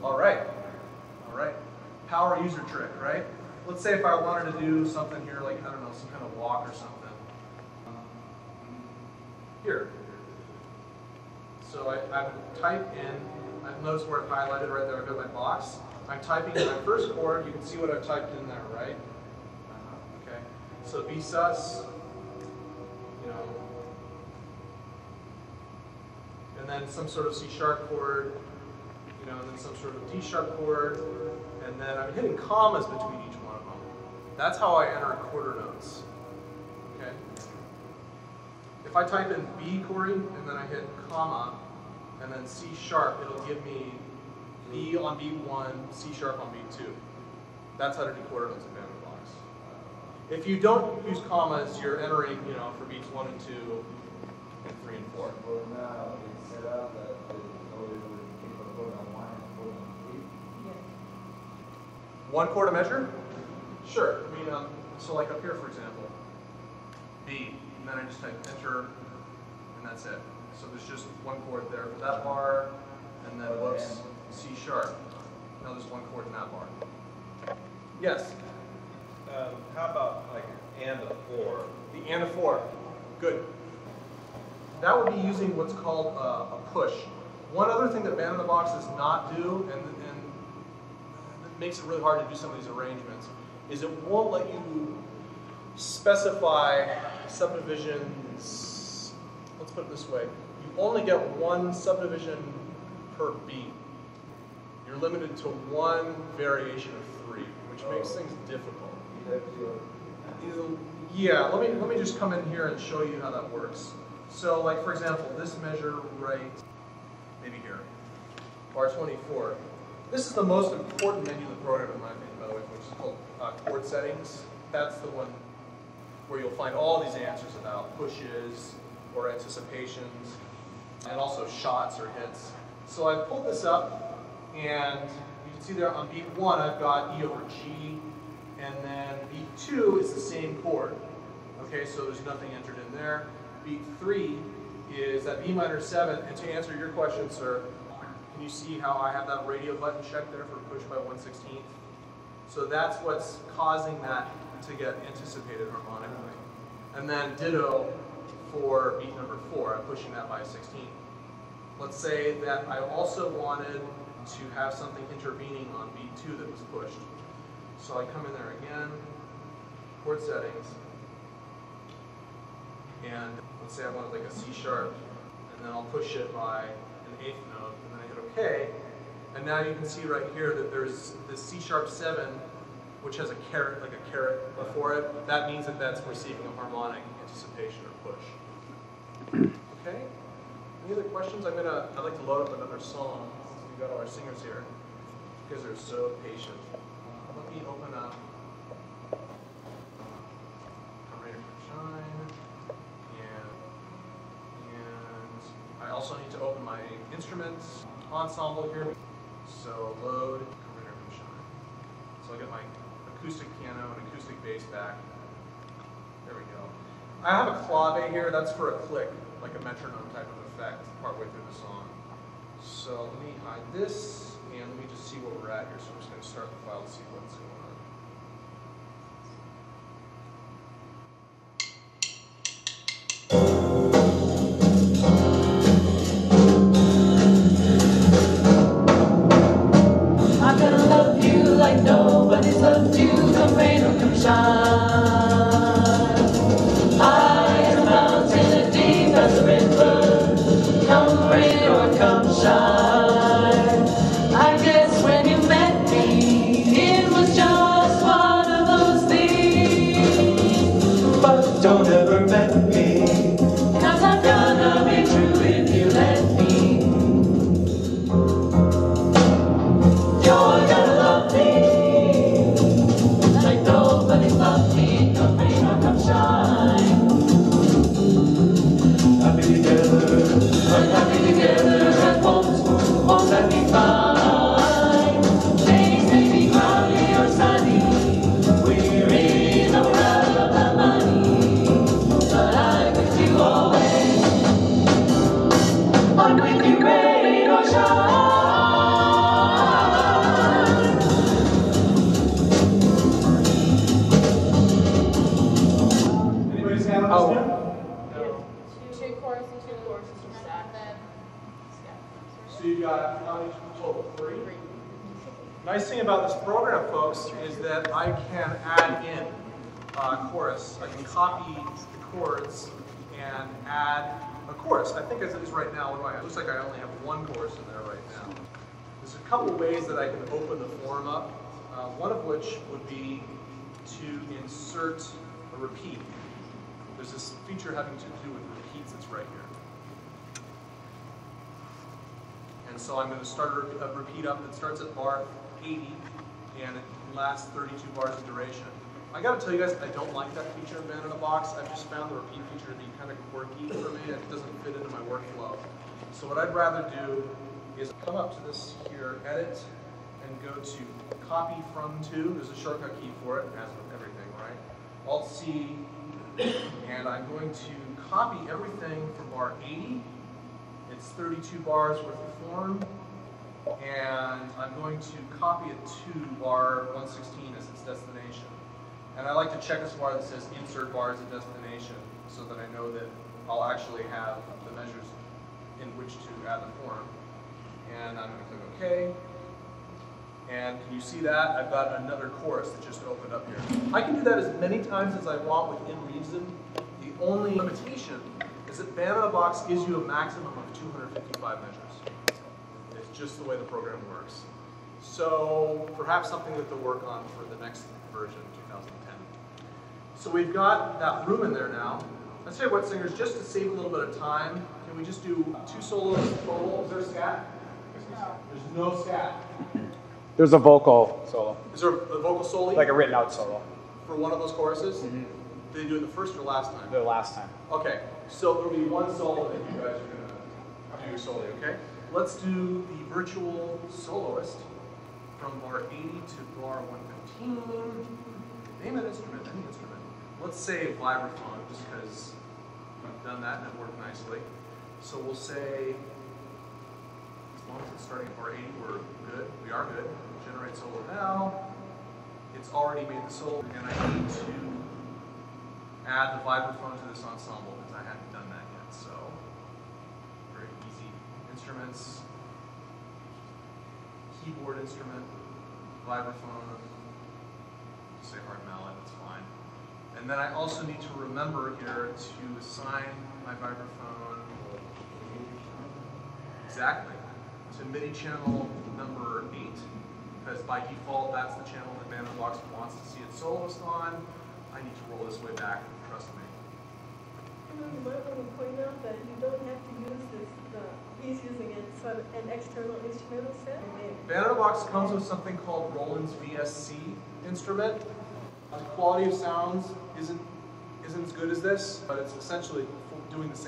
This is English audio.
All right. All right. Power user trick, right? Let's say if I wanted to do something here, like, I don't know, some kind of walk or something. Here. So I would type in, I've noticed where I've highlighted right there, I've got my box. I'm typing in my first chord, you can see what I've typed in there, right? Okay. So B sus, you know, and then some sort of C sharp chord, you know, and then some sort of D sharp chord, and then I'm hitting commas between each one of them. That's how I enter quarter notes. Okay. If I type in B chord and then I hit comma and then C sharp, it'll give me B on B1, C sharp on B2. That's how to do quarter notes in Band on the Box. If you don't use commas, you're entering, you know, for beats 1 and 2 and 3 and 4. Well, now it's set up that would keep a chord on 1 and 4 on 3. Yeah. One chord a measure? Sure. I mean, so like up here, for example, B, and then I just type enter, and that's it. So there's just one chord there for that bar, and then whoops, C sharp. Now there's one chord in that bar. Yes? How about like and a 4? The and a 4. Good. That would be using what's called a push. One other thing that Band on the Box does not do, and it makes it really hard to do some of these arrangements, is it won't let you specify subdivisions. Let's put it this way. You only get one subdivision per beat. You're limited to one variation of 3, which makes things difficult. Yeah, let me just come in here and show you how that works. So, like for example, this measure right, maybe here, bar 24. This is the most important menu in the program, in my opinion, by the way, which is called chord settings. That's the one where you'll find all these answers about pushes or anticipations, and also shots or hits. So I pulled this up, and you can see there on beat 1 I've got E over G, and then beat 2 is the same chord. Okay, so there's nothing entered in there. Beat 3 is that B minor 7, and to answer your question, sir, can you see how I have that radio button checked there for push by 1/16? So that's what's causing that to get anticipated harmonically. And then ditto for beat number 4, I'm pushing that by a 16. Let's say that I also wanted to have something intervening on beat 2 that was pushed. So I come in there again, chord settings, and let's say I wanted like a C sharp, and then I'll push it by an 8th note, and then I hit OK. And now you can see right here that there's this C sharp 7, which has a caret, like a caret before it. That means that that's receiving a harmonic anticipation or push. Okay? Any other questions? I'd like to load up another song. We've got all our singers here. You guys are so patient. Let me open up Rain or Shine, and I also need to open my instruments ensemble here. So load Rain or Shine. So I'll get my acoustic piano and acoustic bass back. There we go. I have a clave here. That's for a click, like a metronome type of effect, partway through the song. So let me hide this, and let me just see where we're at here. So I'm just going to start the file to see what's going on. I'm gonna love you like nobody's loved you, come rain or come shine. High as a mountain and deep as a river, come rain or come shine. I guess when you met me, it was just one of those things. But don't ever met me, 'cause I'm gonna be true if you let me. You're gonna love me like nobody's loved me, come rain or come shine. Happy together, unhappy together, and won't move on. So you've got how many total? 3? Nice thing about this program, folks, is that I can add in chorus. I can copy the chords and add a chorus. I think as it is right now, what do I have? It looks like I only have 1 chorus in there right now. There's a couple ways that I can open the form up, one of which would be to insert a repeat. There's this feature having to do with repeats that's right here. And so I'm going to start a repeat up that starts at bar 80 and it lasts 32 bars of duration. I got to tell you guys, I don't like that feature in Band in a Box. I've just found the repeat feature to be kind of quirky for me. It doesn't fit into my workflow. So what I'd rather do is come up to this here, edit, and go to copy from to. There's a shortcut key for it, as with everything, right? Alt-C, and I'm going to copy everything from bar 80. It's 32 bars worth of form, and I'm going to copy it to bar 116 as its destination. And I like to check this bar that says insert bar as a destination so that I know that I'll actually have the measures in which to add the form. And I'm going to click OK. And can you see that? I've got another chorus that just opened up here. I can do that as many times as I want within reason. The only limitation is that Band in a Box gives you a maximum of 255 measures. It's just the way the program works. So perhaps something that they'll work on for the next version, 2010. So we've got that room in there now. Let's tell you what, singers, just to save a little bit of time, can we just do 2 solos total? Is there scat? There's no scat. There's a vocal solo. Is there a vocal solo? Like a written out solo. For one of those choruses? Mm-hmm. Did they do it the first or last time? The last time. Okay, so there'll be 1 solo that you guys are going to do solo, okay? Let's do the virtual soloist from bar 80 to bar 115. Name an instrument, any instrument. Let's say vibraphone, just because we've done that and it worked nicely. So we'll say, as long as it's starting at bar 80, we're good. We are good. Generate solo now. It's already made the solo, and I need to add the vibraphone to this ensemble because I hadn't done that yet. So, very easy. Instruments, keyboard instrument, vibraphone, say hard mallet, that's fine. And then I also need to remember here to assign my vibraphone exactly to MIDI channel number 8, because by default that's the channel that Band in a Box wants to see its soloist on. I need to roll this way back, trust me. You might want to point out that you don't have to use this, he's using it sort of an external instrumental set. Band in a Box comes with something called Roland's VSC instrument. The quality of sounds isn't as good as this, but it's essentially doing the same